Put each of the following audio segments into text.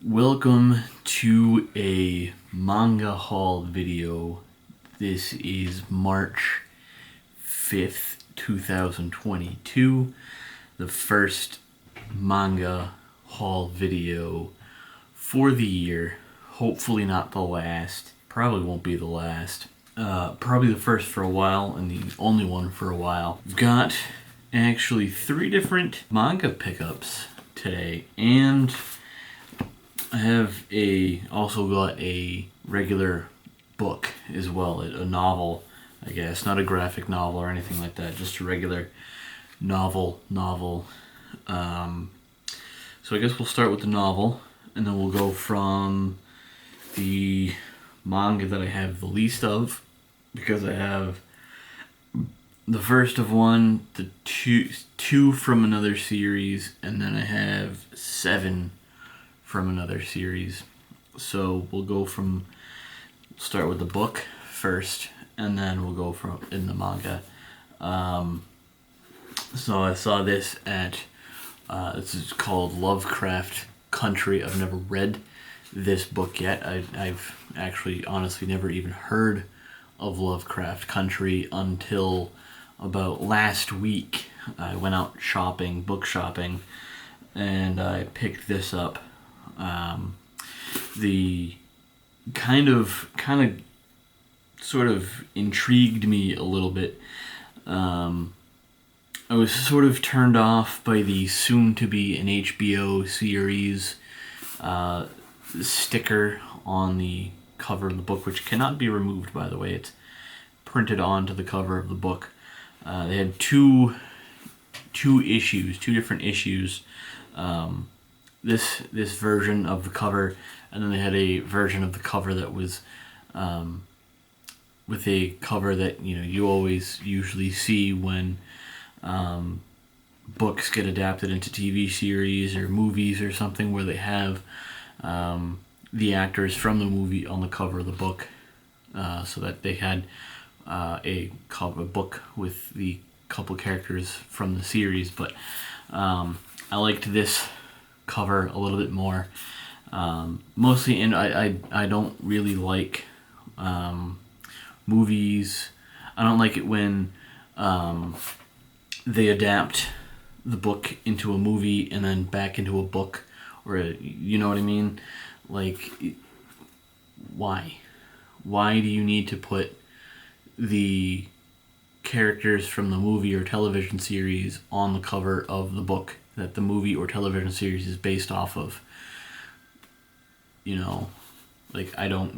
Welcome to a manga haul video. This is March 5th, 2022, the first manga haul video for the year. Hopefully not the last. Probably won't be the last. Probably the first for a while and the only one for a while. We've got actually 3 different manga pickups today, and I have also got a regular book as well, a novel, I guess, not a graphic novel or anything like that, just a regular novel. So I guess we'll start with the novel, and then we'll go from the manga that I have the least of, because I have the first of one, the two from another series, and then I have 7 from another series. So we'll start with the book first, and then we'll go from in the manga. So I saw this at this is called Lovecraft Country. I've never read this book yet. I've actually honestly never even heard of Lovecraft Country until about last week. I went out book shopping, and I picked this up. The kind of sort of intrigued me a little bit. I was sort of turned off by the soon-to-be an HBO series sticker on the cover of the book, which cannot be removed, by the way. It's printed onto the cover of the book. They had two different issues. This version of the cover, and then they had a version of the cover that was with a cover that you always usually see when books get adapted into TV series or movies or something, where they have the actors from the movie on the cover of the book, so that they had a book with the couple characters from the series. But I liked this cover a little bit more, mostly, and I don't really like movies. I don't like it when they adapt the book into a movie and then back into a book, or you know what I mean? Like, why do you need to put the characters from the movie or television series on the cover of the book that the movie or television series is based off of? Like, I don't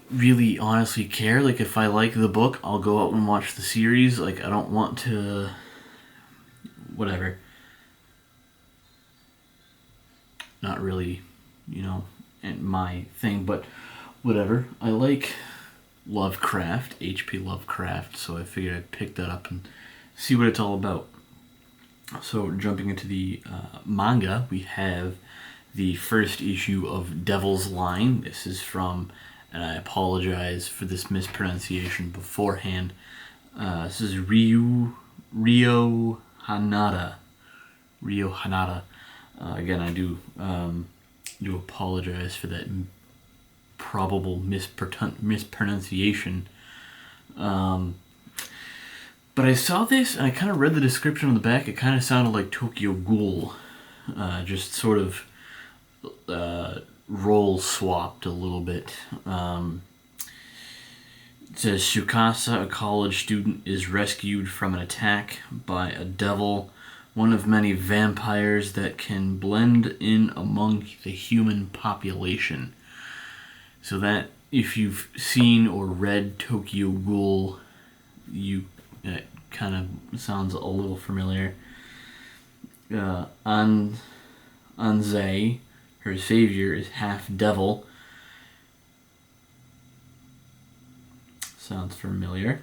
really honestly care. Like, if I like the book, I'll go out and watch the series. Like, I don't want to, whatever. Not really, my thing, but whatever. I like Lovecraft, H.P. Lovecraft, so I figured I'd pick that up and see what it's all about. So, jumping into the manga, we have the first issue of Devil's Line. This is from, and I apologize for this mispronunciation beforehand, this is Rio Hanada. Again, I do apologize for that probable mispronunciation. But I saw this, and I kind of read the description on the back. It kind of sounded like Tokyo Ghoul, just sort of role swapped a little bit. It says Tsukasa, a college student, is rescued from an attack by a devil, one of many vampires that can blend in among the human population. So that, if you've seen or read Tokyo Ghoul, it kind of sounds a little familiar. Anzai, her savior, is half devil. Sounds familiar.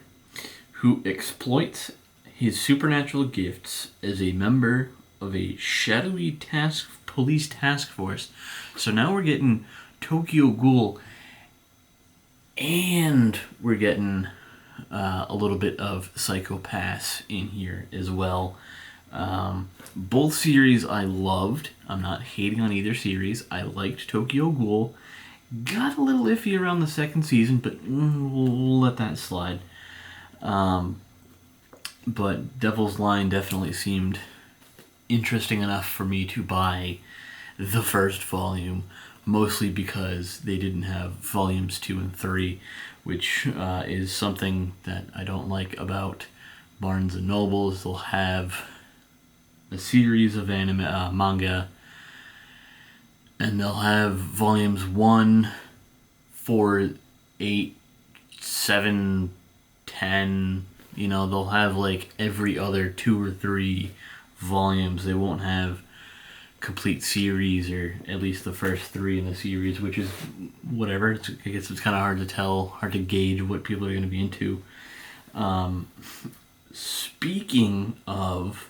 Who exploits his supernatural gifts as a member of a shadowy police task force. So now we're getting Tokyo Ghoul, and we're getting a little bit of Psycho Pass in here as well. Both series I loved. I'm not hating on either series. I liked Tokyo Ghoul. Got a little iffy around the second season, but we'll let that slide. But Devil's Line definitely seemed interesting enough for me to buy the first volume, mostly because they didn't have volumes 2 and 3, which is something that I don't like about Barnes and Nobles. They'll have a series of manga, and they'll have volumes 1, 4, 8, 7, 10. You know, they'll have like every other 2 or 3 volumes. They won't have complete series, or at least the first 3 in the series, which is whatever. I guess it's kind of hard to tell, hard to gauge what people are going to be into. Speaking of,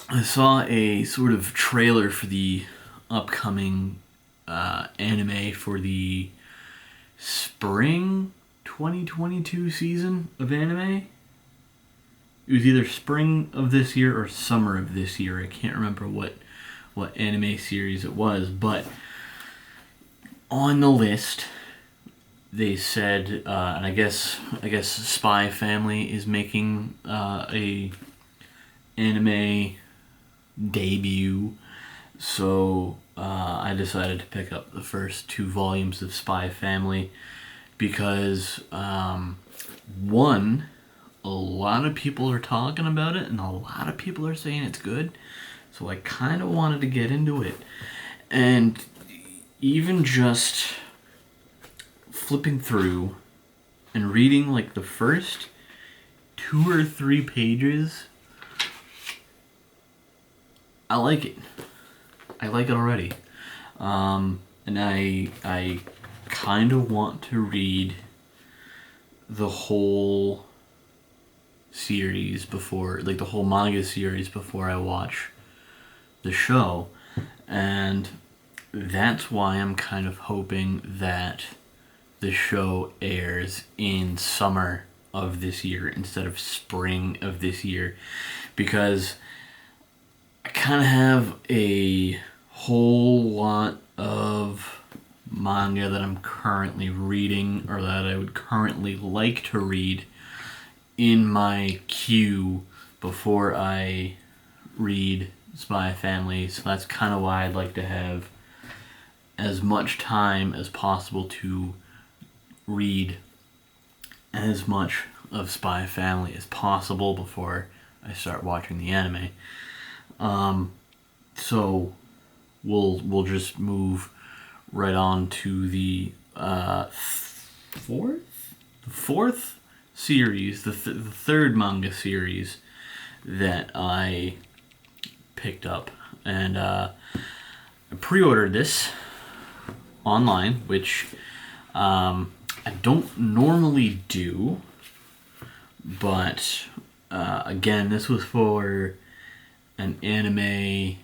I saw a sort of trailer for the upcoming anime for the spring 2022 season of anime. It was either spring of this year or summer of this year. I can't remember what anime series it was, but on the list they said, and I guess Spy Family is making a anime debut, so I decided to pick up the first 2 volumes of Spy Family because one, a lot of people are talking about it and a lot of people are saying it's good, so I kind of wanted to get into it. And even just flipping through and reading like the first 2 or 3 pages, I like it. I like it already. And I kind of want to read the whole series before, like the whole manga series before I watch the show. And that's why I'm kind of hoping that the show airs in summer of this year instead of spring of this year, because I kind of have a whole lot of manga that I'm currently reading, or that I would currently like to read, in my queue before I read Spy Family. So that's kind of why I'd like to have as much time as possible to read as much of Spy Family as possible before I start watching the anime. So we'll just move right on to the fourth series, the third manga series that I picked up, and I pre-ordered this online, which I don't normally do, but again, this was for an anime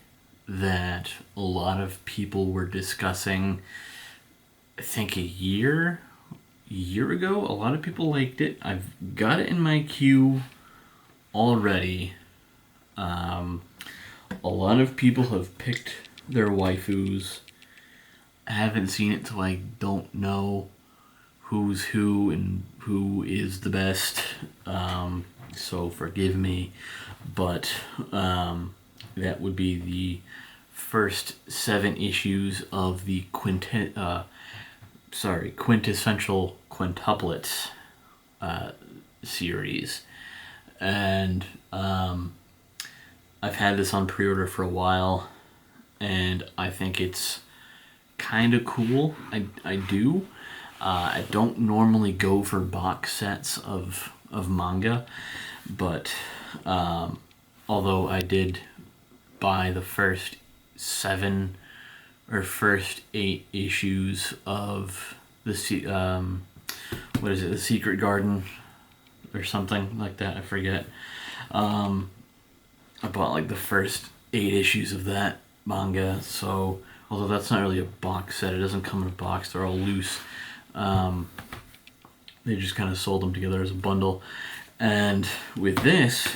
that a lot of people were discussing. I think a year ago, a lot of people liked it. I've got it in my queue already. A lot of people have picked their waifus. I haven't seen it, so I don't know who's who and who is the best. So forgive me, but that would be the first 7 issues of the quintessential quintuplets series, and I've had this on pre-order for a while, and I think it's kind of cool. I do. I don't normally go for box sets of manga, but although I did buy the first 7 or first 8 issues of the The Secret Garden or something like that, I forget. I bought like the first 8 issues of that manga, so although that's not really a box set, it doesn't come in a box, they're all loose. They just kind of sold them together as a bundle. And with this,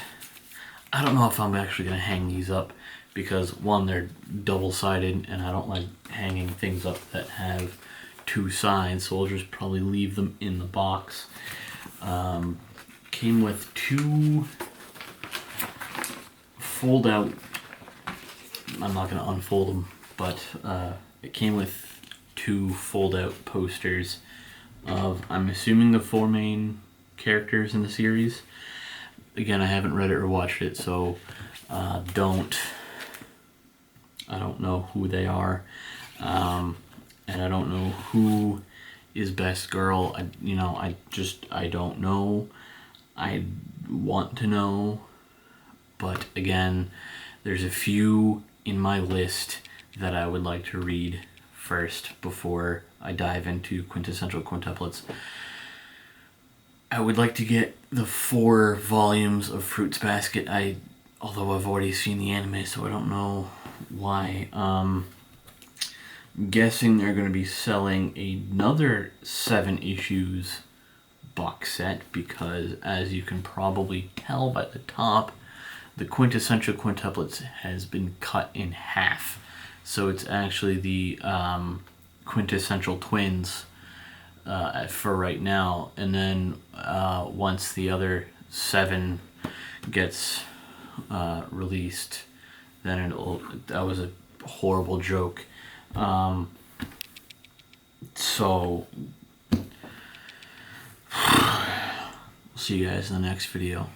I don't know if I'm actually going to hang these up because, one, they're double-sided and I don't like hanging things up that have two sides, so I'll just probably leave them in the box. Came with two fold-out, I'm not going to unfold them, but it came with two fold-out posters of, I'm assuming, the four main characters in the series. Again, I haven't read it or watched it, so I don't know who they are, and I don't know who is best girl. I don't know. I want to know, but again, there's a few in my list that I would like to read first before I dive into quintessential quintuplets. I would like to get the 4 volumes of Fruits Basket. Although I've already seen the anime, so I don't know why. I'm guessing they're going to be selling another 7 issues box set because, as you can probably tell by the top, the quintessential quintuplets has been cut in half. So it's actually the quintessential twins for right now, and then once the other 7 gets released, then that was a horrible joke. So see you guys in the next video.